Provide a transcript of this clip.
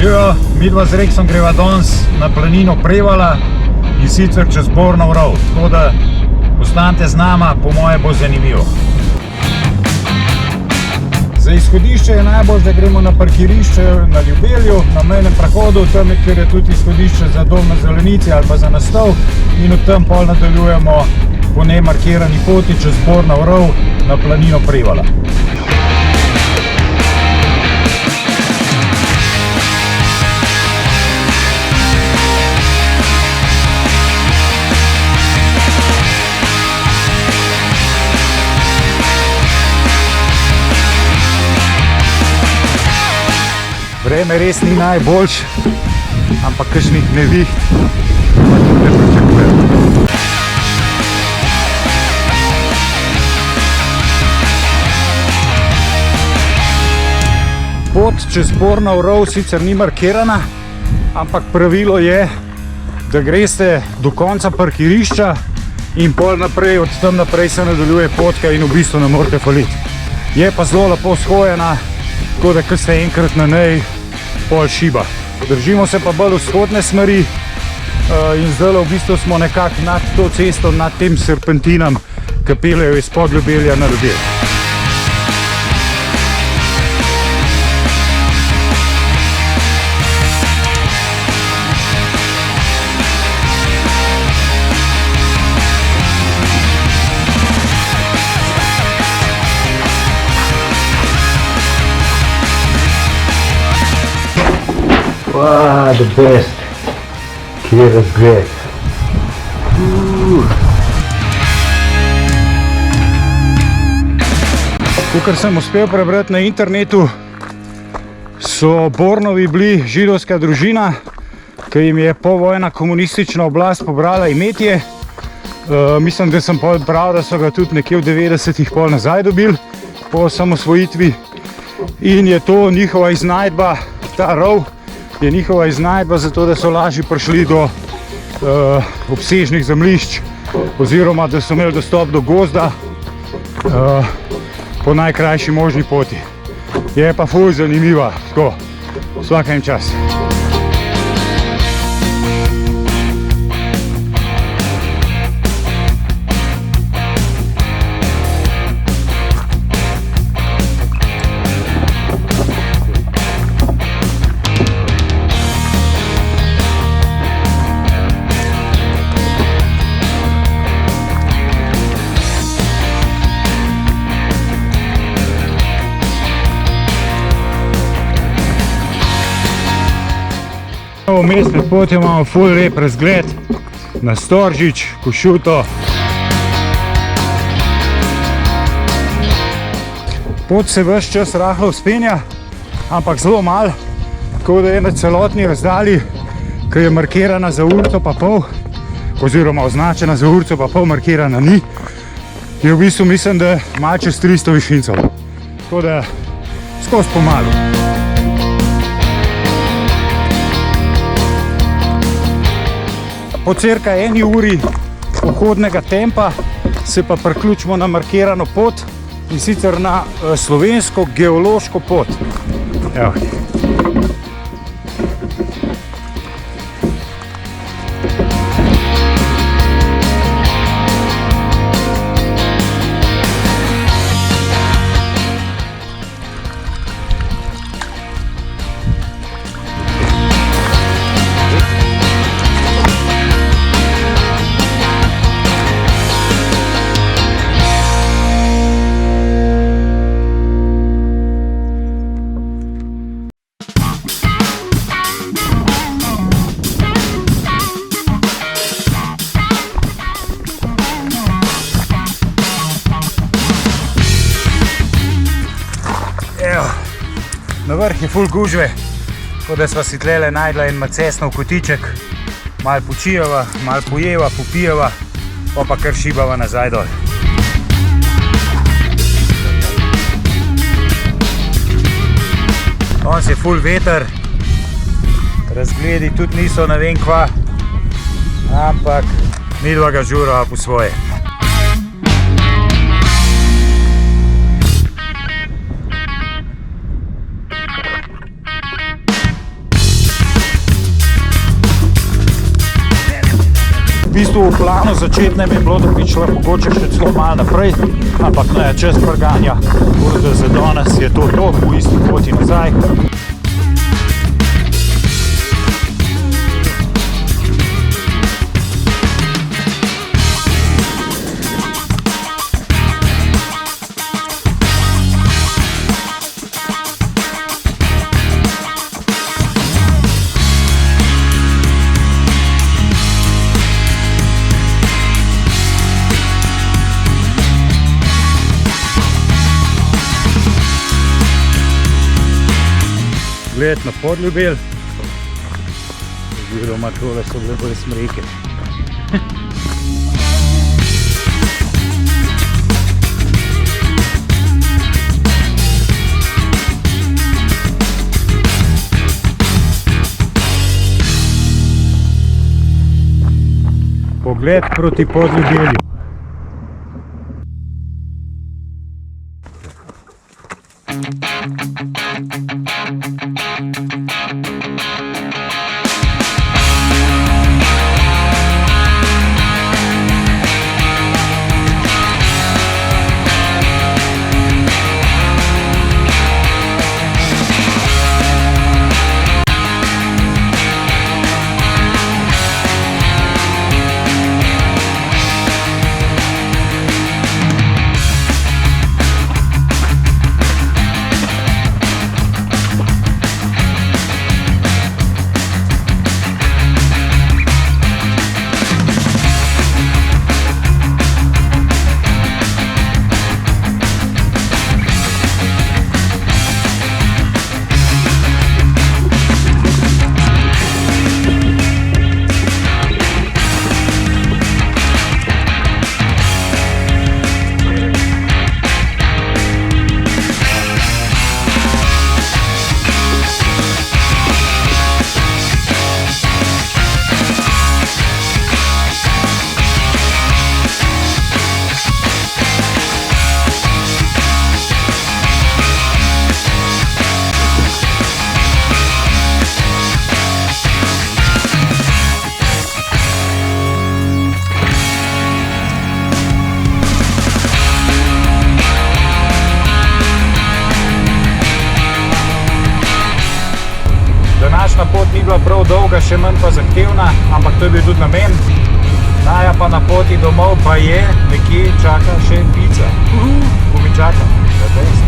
Jo, midva z Reksom greva danes na planino Prevala in sicer čez Bornov rov, tako da ostanite z nama, po moje bo zanimivo. Za izhodišče je najbolj, da gremo na parkirišče na Ljubelju, na mejnem prehodu, tam je, kjer je tudi izhodišče za dom na Zelenici ali pa za Nastov, in od tam pol nadaljujemo po nemarkirani poti čez Bornov rov na planino Prevala. Vreme res ni najboljš, ampak kakšnih neviht pa tudi ne pričakujem. Pot čez Bornov rov sicer ni markirana, ampak pravilo je, da greste do konca parkirišča in pol naprej, od tam naprej se nadaljuje potka in v bistvu ne morete faliti. Je pa zelo lepo shojena, tako da ko ste enkrat na njej, pol šiba. Držimo se pa bolj vzhodne smeri in zdaj v bistvu smo nekako nad to cesto, nad tem serpentinam, ki peljejo izpod Ljubelja na Ljubelj. Wow, the best. Kje razgled. Kakor sem uspel prebrati na internetu, so Bornovi bili židovska družina, ki jim je povojna komunistična oblast pobrala imetje. Mislim, da sem bral, da so ga tudi nekje v 90-ih pol nazaj dobili po osamosvojitvi. In je to njihova iznajdba, ta rov je njihova iznajdba zato, da so lažje prišli do obsežnih zemljišč oziroma da so imeli dostop do gozda po najkrajši možni poti. Je pa ful zanimiva, tako, vsaka jim čas. Vmes med potjo imamo ful lep razgled na Storžič, Košuto. Pot se ves čas rahlo vzpenja, ampak zelo malo, tako da je na celotni razdalji, ki je markirana za urico pa pol, oziroma označena za urico pa pol, markirana ni, je v bistvu mislim, da malo čez 300 višincev. Tako da skozi pomalu. Po cirka 1 uri pohodnega tempa se pa priključimo na markirano pot in sicer na slovensko geološko pot. Evo. Na vrh je ful gužve, tako da sva si tlele najdla en macesnov kotiček, malo počijeva, malo pojeva, popijeva, pa kar šibava nazaj dol. Danes je ful veter, razgledi tudi niso ne vem kva, ampak midva ga žurava po svoje. bistvu v planu začetnem je bilo, da bi šla mogoče še celo malo naprej, ampak ne, čez prganja, da za danes je to, v isti poti nazaj. Gled na Podljubelj, oziroma tole so bile bolj smreke. Pogled proti Podljubelju. Današnja pot ni bila prav dolga, še manj pa zahtevna, ampak to je bil tudi namen. Naja pa na poti domov pa je, nekje čaka še pica. Ko mi čakam.